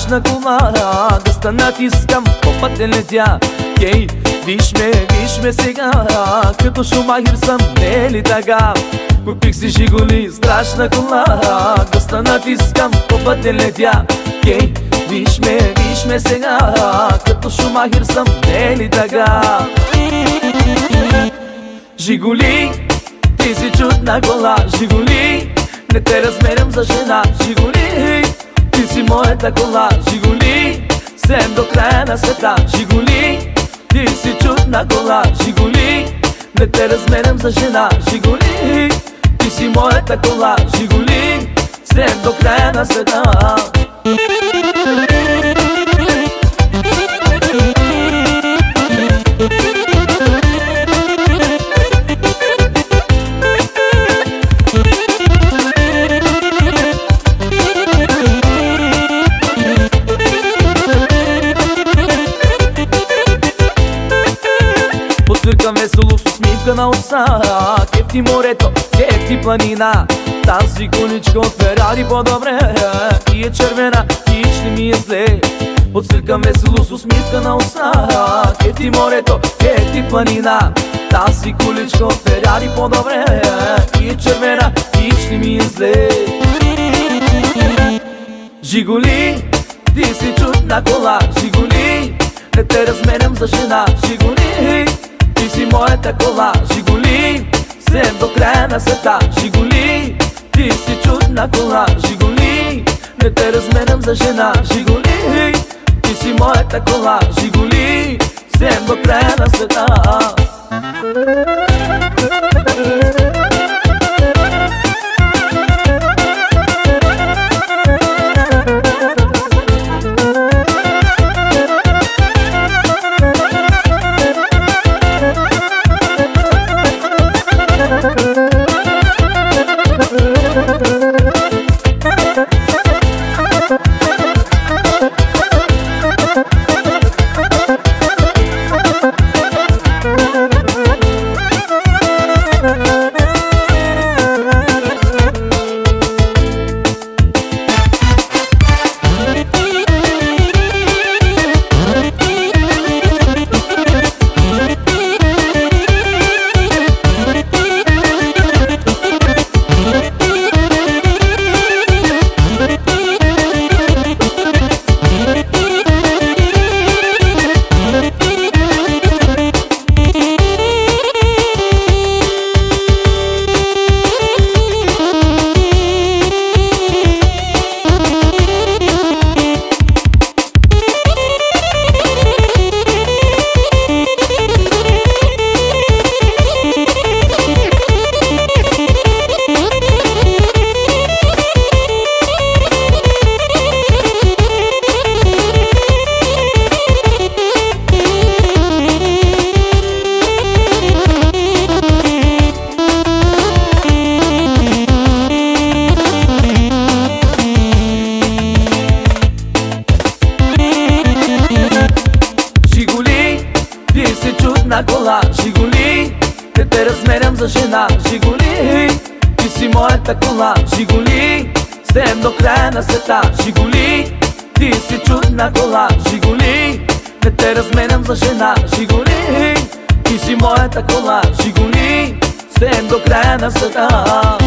страшна кола, да станат искам по пътен летя. Кей, виж ме сега, като Шумахер съм, не е ли така? Купих си Жигули, страшна кола, да станат искам по пътен летя. Кей, виж ме сега, като Шумахер съм, не е ли така? Жигули, ти си чудна кола, Жигули, не те размерям за жена. Жигули, ти си моята кола, Жигули, сем до края на света. Жигули, ти си чудна кола, Жигули, не те размерям за жена. Жигули, ти си моята кола, Жигули, сем до края на света. Подсвиркам весело с усмивка на уста, кефти морето, кефти планина. Тази количка от Ферари по-добре и е червена, хич не ми е зле. Подсвиркам весело с усмивка на уста, кефти морето, кефти планина. Тази количка от Ферари по-добре и е червена, хич не ми е зле. Жигули, ти си чудна кола, Жигули, не те разменям за жена. Жигули, ти си моята кола, Жигули, сем до края на света. Жигули, ти си чудна кола, Жигули, не те разменям за жена. Жигули, ти си моята кола, Жигули, сем до края на света. Кола, Жигули, не те размерям за жена. Жигули, ти си моята кола, Жигули, сем до края на света. Жигули, ти си чудна кола, Жигули, не те разменям за жена. Жигули, ти си моята кола, Жигули, сем до края на света.